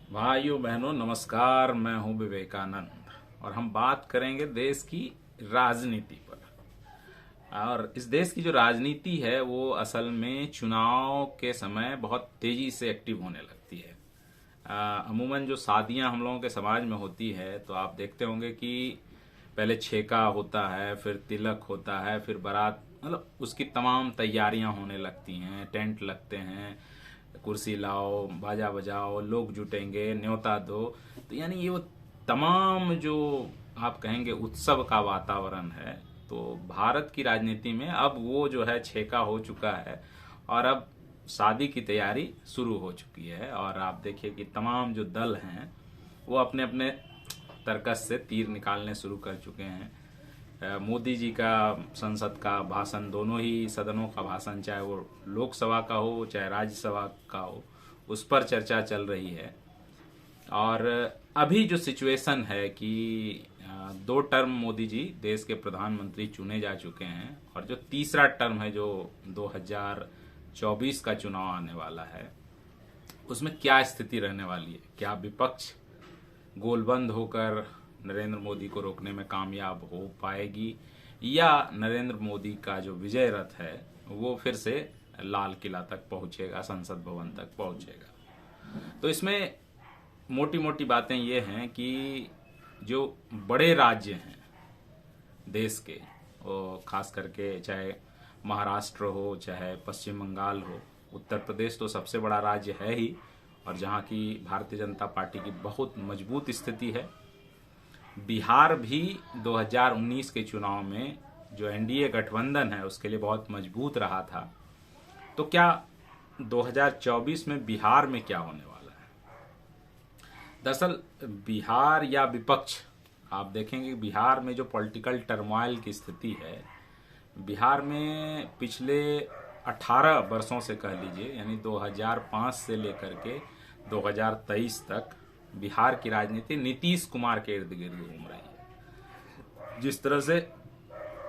भाइयों बहनों नमस्कार। मैं हूं विवेकानंद और हम बात करेंगे देश की राजनीति पर। और इस देश की जो राजनीति है वो असल में चुनाव के समय बहुत तेजी से एक्टिव होने लगती है। अमूमन जो शादियां हम लोगों के समाज में होती है तो आप देखते होंगे कि पहले छेका होता है, फिर तिलक होता है, फिर बारात, मतलब उसकी तमाम तैयारियां होने लगती हैं, टेंट लगते हैं, कुर्सी लाओ, बाजा बजाओ, लोग जुटेंगे, न्योता दो। तो यानी ये वो तमाम जो आप कहेंगे उत्सव का वातावरण है, तो भारत की राजनीति में अब वो जो है छेका हो चुका है और अब शादी की तैयारी शुरू हो चुकी है। और आप देखिए कि तमाम जो दल हैं वो अपने अपने तर्कस से तीर निकालने शुरू कर चुके हैं। मोदी जी का संसद का भाषण, दोनों ही सदनों का भाषण, चाहे वो लोकसभा का हो चाहे राज्यसभा का हो, उस पर चर्चा चल रही है। और अभी जो सिचुएशन है कि 2 टर्म मोदी जी देश के प्रधानमंत्री चुने जा चुके हैं और जो तीसरा टर्म है जो 2024 का चुनाव आने वाला है, उसमें क्या स्थिति रहने वाली है। क्या विपक्ष गोलबंद होकर नरेंद्र मोदी को रोकने में कामयाब हो पाएगी या नरेंद्र मोदी का जो विजय रथ है वो फिर से लाल किला तक पहुंचेगा, संसद भवन तक पहुंचेगा। तो इसमें मोटी मोटी बातें ये हैं कि जो बड़े राज्य हैं देश के, वो खास करके चाहे महाराष्ट्र हो चाहे पश्चिम बंगाल हो, उत्तर प्रदेश तो सबसे बड़ा राज्य है ही और जहाँ की भारतीय जनता पार्टी की बहुत मजबूत स्थिति है। बिहार भी 2019 के चुनाव में जो एनडीए गठबंधन है उसके लिए बहुत मजबूत रहा था। तो क्या 2024 में बिहार में क्या होने वाला है? दरअसल बिहार या विपक्ष, आप देखेंगे बिहार में जो पॉलिटिकल टर्मोइल की स्थिति है, बिहार में पिछले 18 वर्षों से कह लीजिए, यानी 2005 से लेकर के 2023 तक बिहार की राजनीति नीतीश कुमार के इर्द गिर्द घूम रही है। जिस तरह से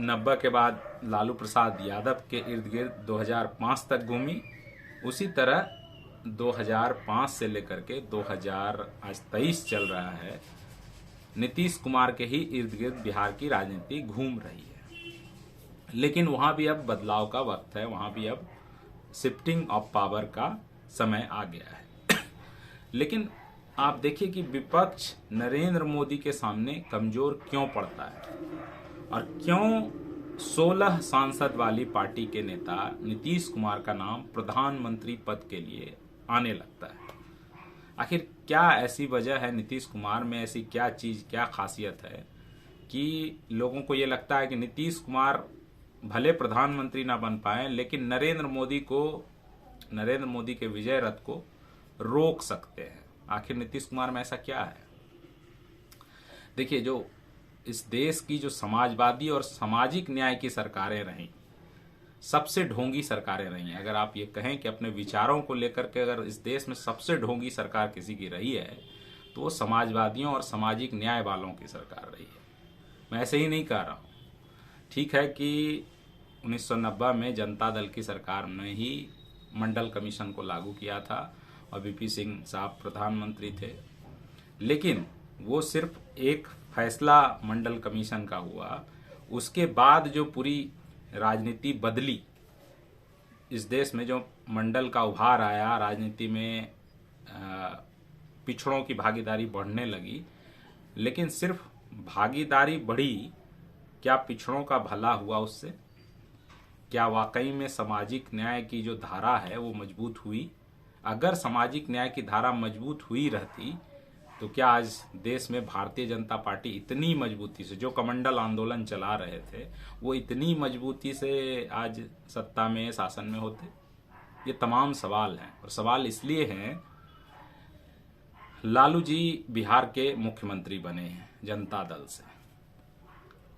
90 के बाद लालू प्रसाद यादव के इर्द गिर्द 2005 तक घूमी, उसी तरह 2005 से लेकर के 2023 चल रहा है, नीतीश कुमार के ही इर्द गिर्द बिहार की राजनीति घूम रही है। लेकिन वहां भी अब बदलाव का वक्त है, वहां भी अब शिफ्टिंग ऑफ पावर का समय आ गया है। लेकिन आप देखिए कि विपक्ष नरेंद्र मोदी के सामने कमजोर क्यों पड़ता है और क्यों 16 सांसद वाली पार्टी के नेता नीतीश कुमार का नाम प्रधानमंत्री पद के लिए आने लगता है। आखिर क्या ऐसी वजह है नीतीश कुमार में, ऐसी क्या चीज, क्या खासियत है कि लोगों को ये लगता है कि नीतीश कुमार भले प्रधानमंत्री ना बन पाए लेकिन नरेंद्र मोदी के विजय रथ को रोक सकते हैं। आखिर नीतीश कुमार में ऐसा क्या है? देखिए, जो इस देश की जो समाजवादी और सामाजिक न्याय की सरकारें रहीं, सबसे ढोंगी सरकारें रही हैं। अगर आप ये कहें कि अपने विचारों को लेकर के अगर इस देश में सबसे ढोंगी सरकार किसी की रही है तो वो समाजवादियों और सामाजिक न्याय वालों की सरकार रही है। मैं ऐसे ही नहीं कह रहा हूँ। ठीक है कि 1990 में जनता दल की सरकार ने ही मंडल कमीशन को लागू किया था और वीपी सिंह साहब प्रधानमंत्री थे, लेकिन वो सिर्फ एक फैसला मंडल कमीशन का हुआ। उसके बाद जो पूरी राजनीति बदली, इस देश में जो मंडल का उभार आया, राजनीति में पिछड़ों की भागीदारी बढ़ने लगी, लेकिन सिर्फ भागीदारी बढ़ी, क्या पिछड़ों का भला हुआ उससे? क्या वाकई में सामाजिक न्याय की जो धारा है वो मजबूत हुई? अगर सामाजिक न्याय की धारा मजबूत हुई रहती तो क्या आज देश में भारतीय जनता पार्टी इतनी मजबूती से, जो कमंडल आंदोलन चला रहे थे, वो इतनी मजबूती से आज सत्ता में, शासन में होते? ये तमाम सवाल हैं और सवाल इसलिए हैं, लालू जी बिहार के मुख्यमंत्री बने हैं जनता दल से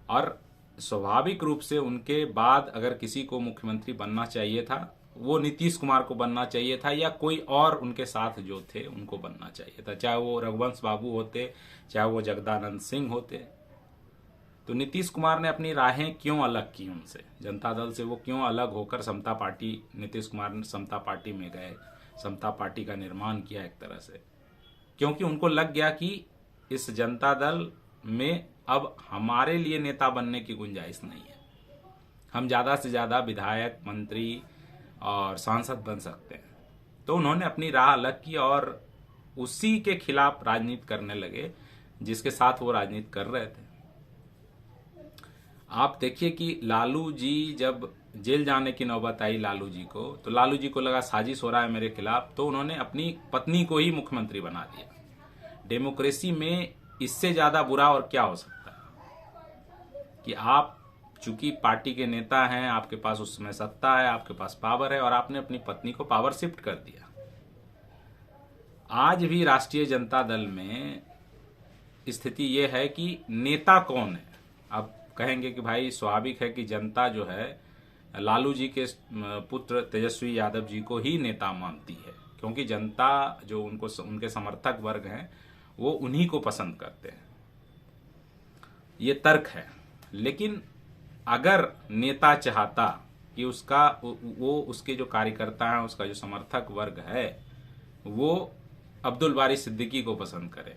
और स्वाभाविक रूप से उनके बाद अगर किसी को मुख्यमंत्री बनना चाहिए था वो नीतीश कुमार को बनना चाहिए था या कोई और उनके साथ जो थे उनको बनना चाहिए था, चाहे वो रघुवंश बाबू होते, चाहे वो जगदानंद सिंह होते। तो नीतीश कुमार ने अपनी राहें क्यों अलग की उनसे, जनता दल से वो क्यों अलग होकर समता पार्टी, नीतीश कुमार ने समता पार्टी में गए, समता पार्टी का निर्माण किया एक तरह से। क्योंकि उनको लग गया कि इस जनता दल में अब हमारे लिए नेता बनने की गुंजाइश नहीं है, हम ज्यादा से ज्यादा विधायक, मंत्री और सांसद बन सकते हैं। तो उन्होंने अपनी राह अलग की और उसी के खिलाफ राजनीति करने लगे जिसके साथ वो राजनीति कर रहे थे। आप देखिए कि लालू जी जब जेल जाने की नौबत आई लालू जी को, तो लालू जी को लगा साजिश हो रहा है मेरे खिलाफ, तो उन्होंने अपनी पत्नी को ही मुख्यमंत्री बना दिया। डेमोक्रेसी में इससे ज्यादा बुरा और क्या हो सकता है कि आप चूंकि पार्टी के नेता हैं, आपके पास उस समय सत्ता है, आपके पास पावर है, और आपने अपनी पत्नी को पावर शिफ्ट कर दिया। आज भी राष्ट्रीय जनता दल में स्थिति यह है कि नेता कौन है। अब कहेंगे कि भाई स्वाभाविक है कि जनता जो है लालू जी के पुत्र तेजस्वी यादव जी को ही नेता मानती है, क्योंकि जनता जो उनके समर्थक वर्ग हैं वो उन्हीं को पसंद करते हैं। ये तर्क है। लेकिन अगर नेता चाहता कि उसके जो कार्यकर्ता हैं, उसका जो समर्थक वर्ग है वो अब्दुल बारी सिद्दीकी को पसंद करे,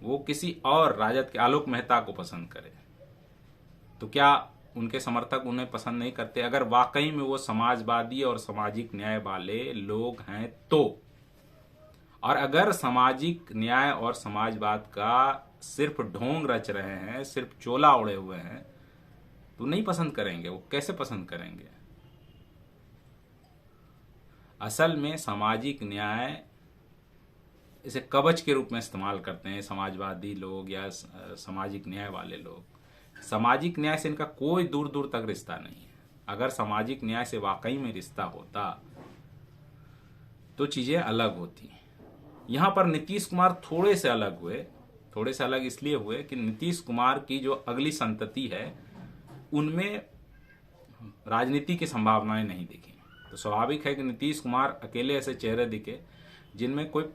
वो किसी और राजद के आलोक मेहता को पसंद करे, तो क्या उनके समर्थक उन्हें पसंद नहीं करते? अगर वाकई में वो समाजवादी और सामाजिक न्याय वाले लोग हैं तो, और अगर सामाजिक न्याय और समाजवाद का सिर्फ ढोंग रच रहे हैं, सिर्फ चोला ओढ़े हुए हैं, तो नहीं पसंद करेंगे। वो कैसे पसंद करेंगे? असल में सामाजिक न्याय इसे कवच के रूप में इस्तेमाल करते हैं समाजवादी लोग या सामाजिक न्याय वाले लोग। सामाजिक न्याय से इनका कोई दूर दूर तक रिश्ता नहीं है। अगर सामाजिक न्याय से वाकई में रिश्ता होता तो चीजें अलग होती। यहां पर नीतीश कुमार थोड़े से अलग हुए। थोड़े से अलग इसलिए हुए कि नीतीश कुमार की जो अगली संतति है उनमें राजनीति की संभावनाएं नहीं दिखी। तो स्वाभाविक है कि नीतीश कुमार अकेले ऐसे चेहरे दिखे जिनमें कोई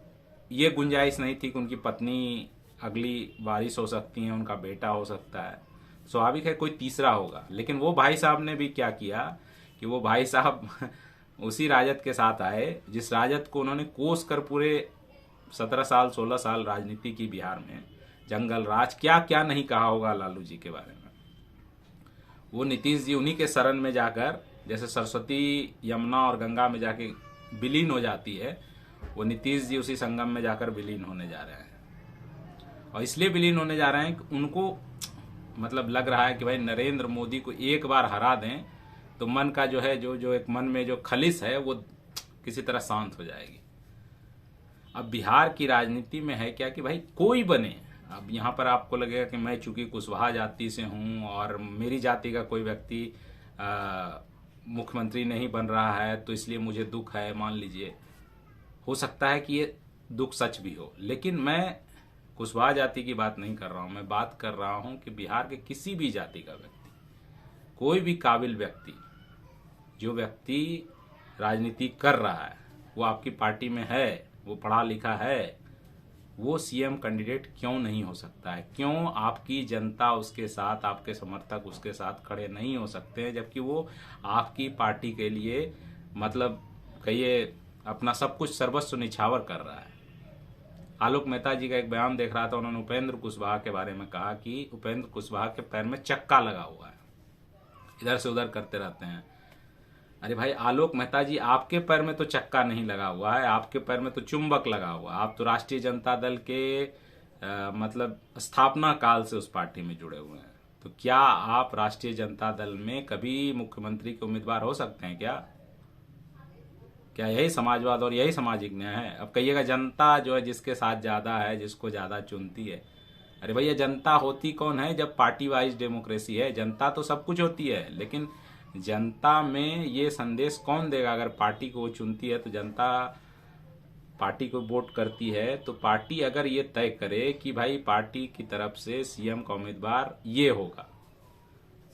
ये गुंजाइश नहीं थी कि उनकी पत्नी अगली वारिस हो सकती है, उनका बेटा हो सकता है। स्वाभाविक है कोई तीसरा होगा। लेकिन वो भाई साहब ने भी क्या किया कि वो भाई साहब उसी राजद के साथ आए जिस राजद को उन्होंने कोस कर पूरे 17 साल 16 साल राजनीति की बिहार में, जंगल राज, क्या क्या नहीं कहा होगा लालू जी के बारे में। वो नीतीश जी उन्हीं के शरण में जाकर, जैसे सरस्वती यमुना और गंगा में जाके विलीन हो जाती है, वो नीतीश जी उसी संगम में जाकर विलीन होने जा रहे हैं। और इसलिए विलीन होने जा रहे हैं कि उनको मतलब लग रहा है कि भाई नरेंद्र मोदी को एक बार हरा दें तो मन का जो है जो एक मन में जो खलिश है वो किसी तरह शांत हो जाएगी। अब बिहार की राजनीति में है क्या कि भाई कोई बने। अब यहाँ पर आपको लगेगा कि मैं चूंकि कुशवाहा जाति से हूँ और मेरी जाति का कोई व्यक्ति मुख्यमंत्री नहीं बन रहा है तो इसलिए मुझे दुख है। मान लीजिए, हो सकता है कि ये दुख सच भी हो, लेकिन मैं कुशवाहा जाति की बात नहीं कर रहा हूं। मैं बात कर रहा हूं कि बिहार के किसी भी जाति का व्यक्ति, कोई भी काबिल व्यक्ति, जो व्यक्ति राजनीति कर रहा है, वो आपकी पार्टी में है, वो पढ़ा लिखा है, वो सीएम कैंडिडेट क्यों नहीं हो सकता है? क्यों आपकी जनता उसके साथ, आपके समर्थक उसके साथ खड़े नहीं हो सकते हैं, जबकि वो आपकी पार्टी के लिए मतलब कहिए अपना सब कुछ सर्वस्व निछावर कर रहा है। आलोक मेहता जी का एक बयान देख रहा था, उन्होंने उपेंद्र कुशवाहा के बारे में कहा कि उपेंद्र कुशवाहा के पैर में चक्का लगा हुआ है, इधर से उधर करते रहते हैं। अरे भाई आलोक मेहता जी, आपके पैर में तो चक्का नहीं लगा हुआ है, आपके पैर में तो चुंबक लगा हुआ है। आप तो राष्ट्रीय जनता दल के मतलब स्थापना काल से उस पार्टी में जुड़े हुए हैं। तो क्या आप राष्ट्रीय जनता दल में कभी मुख्यमंत्री के उम्मीदवार हो सकते हैं क्या? क्या यही समाजवाद और यही सामाजिक न्याय है? अब कहिएगा जनता जो है जिसके साथ ज्यादा है, जिसको ज्यादा चुनती है। अरे भैया, जनता होती कौन है जब पार्टी वाइज डेमोक्रेसी है? जनता तो सब कुछ होती है, लेकिन जनता में ये संदेश कौन देगा? अगर पार्टी को वो चुनती है तो जनता पार्टी को वोट करती है, तो पार्टी अगर ये तय करे कि भाई पार्टी की तरफ से सीएम का उम्मीदवार ये होगा,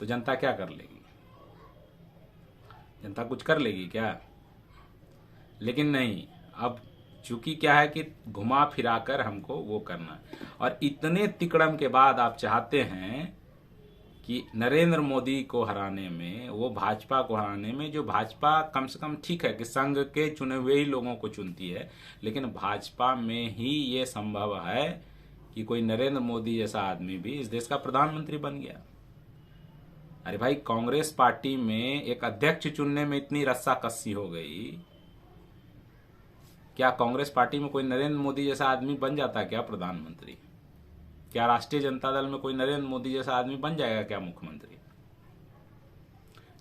तो जनता क्या कर लेगी? जनता कुछ कर लेगी क्या? लेकिन नहीं। अब चूंकि क्या है कि घुमा फिराकर हमको वो करना है। और इतने तिकड़म के बाद आप चाहते हैं कि नरेंद्र मोदी को हराने में, वो भाजपा को हराने में, जो भाजपा कम से कम ठीक है कि संघ के चुने हुए ही लोगों को चुनती है, लेकिन भाजपा में ही ये संभव है कि कोई नरेंद्र मोदी जैसा आदमी भी इस देश का प्रधानमंत्री बन गया। अरे भाई, कांग्रेस पार्टी में एक अध्यक्ष चुनने में इतनी रस्साकस्सी हो गई, क्या कांग्रेस पार्टी में कोई नरेंद्र मोदी जैसा आदमी बन जाता है क्या प्रधानमंत्री? क्या राष्ट्रीय जनता दल में कोई नरेंद्र मोदी जैसा आदमी बन जाएगा क्या मुख्यमंत्री?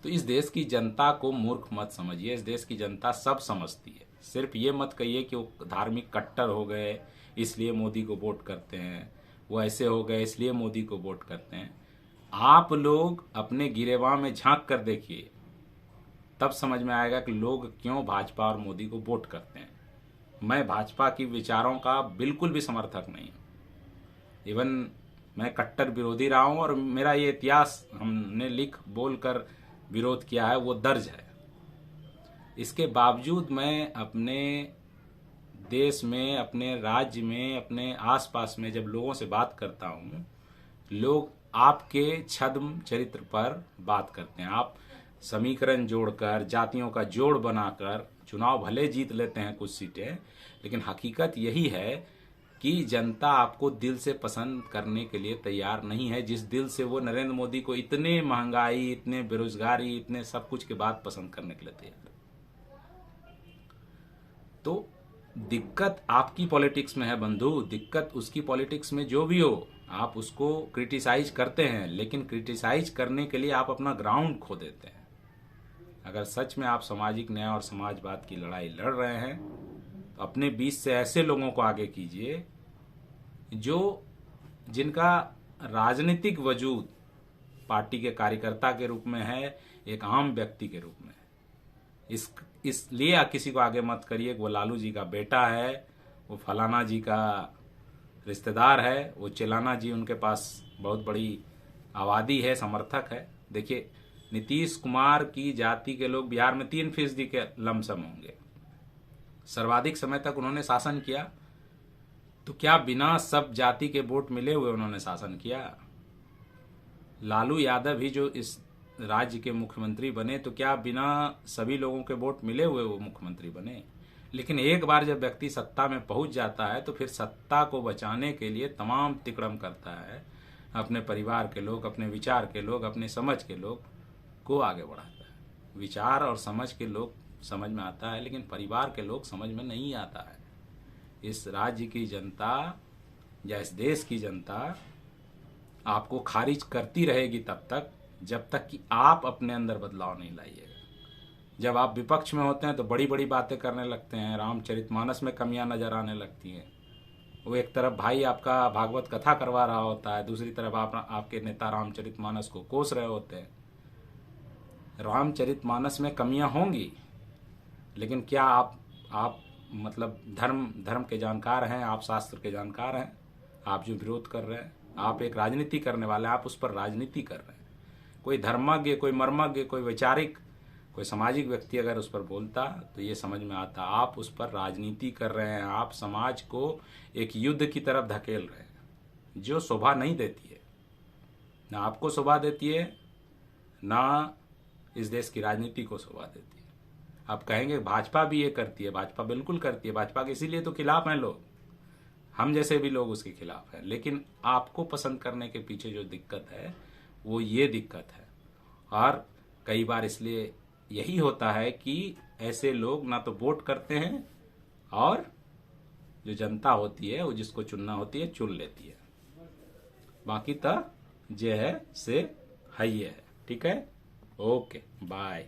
तो इस देश की जनता को मूर्ख मत समझिए। इस देश की जनता सब समझती है। सिर्फ ये मत कहिए कि वो धार्मिक कट्टर हो गए इसलिए मोदी को वोट करते हैं, वो ऐसे हो गए इसलिए मोदी को वोट करते हैं। आप लोग अपने गिरेबान में झांक कर देखिए, तब समझ में आएगा कि लोग क्यों भाजपा और मोदी को वोट करते हैं। मैं भाजपा की विचारों का बिल्कुल भी समर्थक नहीं हूं, इवन मैं कट्टर विरोधी रहा हूं, और मेरा ये इतिहास हमने लिख बोल कर विरोध किया है, वो दर्ज है। इसके बावजूद मैं अपने देश में, अपने राज्य में, अपने आसपास में जब लोगों से बात करता हूं, लोग आपके छद्म चरित्र पर बात करते हैं। आप समीकरण जोड़कर, जातियों का जोड़ बनाकर चुनाव भले जीत लेते हैं कुछ सीटें, लेकिन हकीकत यही है कि जनता आपको दिल से पसंद करने के लिए तैयार नहीं है, जिस दिल से वो नरेंद्र मोदी को इतने महंगाई, इतने बेरोजगारी, इतने सब कुछ के बाद पसंद करने के लिए तैयार। तो दिक्कत आपकी पॉलिटिक्स में है बंधु, दिक्कत उसकी पॉलिटिक्स में जो भी हो। आप उसको क्रिटिसाइज करते हैं, लेकिन क्रिटिसाइज करने के लिए आप अपना ग्राउंड खो देते हैं। अगर सच में आप सामाजिक न्याय और समाजवाद की लड़ाई लड़ रहे हैं तो अपने बीच से ऐसे लोगों को आगे कीजिए जिनका राजनीतिक वजूद पार्टी के कार्यकर्ता के रूप में है, एक आम व्यक्ति के रूप में। इसलिए किसी को आगे मत करिए कि वो लालू जी का बेटा है, वो फलाना जी का रिश्तेदार है, वो चिलाना जी उनके पास बहुत बड़ी आबादी है, समर्थक है। देखिए, नीतीश कुमार की जाति के लोग बिहार में 3% के लमसम होंगे। सर्वाधिक समय तक उन्होंने शासन किया, तो क्या बिना सब जाति के वोट मिले हुए उन्होंने शासन किया? लालू यादव ही जो इस राज्य के मुख्यमंत्री बने, तो क्या बिना सभी लोगों के वोट मिले हुए वो मुख्यमंत्री बने? लेकिन एक बार जब व्यक्ति सत्ता में पहुंच जाता है तो फिर सत्ता को बचाने के लिए तमाम तिकड़म करता है। अपने परिवार के लोग, अपने विचार के लोग, अपने समझ के लोग को आगे बढ़ाता है। विचार और समझ के लोग समझ में आता है, लेकिन परिवार के लोग समझ में नहीं आता है। इस राज्य की जनता या इस देश की जनता आपको खारिज करती रहेगी तब तक, जब तक कि आप अपने अंदर बदलाव नहीं लाइएगा। जब आप विपक्ष में होते हैं तो बड़ी बड़ी बातें करने लगते हैं, रामचरितमानस में कमियां नजर आने लगती हैं। वो एक तरफ भाई आपका भागवत कथा करवा रहा होता है, दूसरी तरफ आपके नेता रामचरितमानस को कोस रहे होते हैं। रामचरितमानस में कमियां होंगी, लेकिन क्या आप मतलब धर्म के जानकार हैं, आप शास्त्र के जानकार हैं? आप जो विरोध कर रहे हैं, आप एक राजनीति करने वाले, आप उस पर राजनीति कर रहे हैं। कोई धर्मज्ञ, कोई मर्मज्ञ, कोई वैचारिक, कोई सामाजिक व्यक्ति अगर उस पर बोलता तो ये समझ में आता, आप उस पर राजनीति कर रहे हैं। आप समाज को एक युद्ध की तरफ धकेल रहे हैं, जो शोभा नहीं देती है, ना आपको शोभा देती है, ना इस देश की राजनीति को शोभा देती है। आप कहेंगे भाजपा भी ये करती है, भाजपा बिल्कुल करती है। भाजपा के इसीलिए तो खिलाफ हैं लोग, हम जैसे भी लोग उसके खिलाफ हैं। लेकिन आपको पसंद करने के पीछे जो दिक्कत है वो ये दिक्कत है। और कई बार इसलिए यही होता है कि ऐसे लोग ना तो वोट करते हैं, और जो जनता होती है वो जिसको चुनना होती है चुन लेती है। बाकी तो जे है से है ही है। ठीक है, ओके, बाय।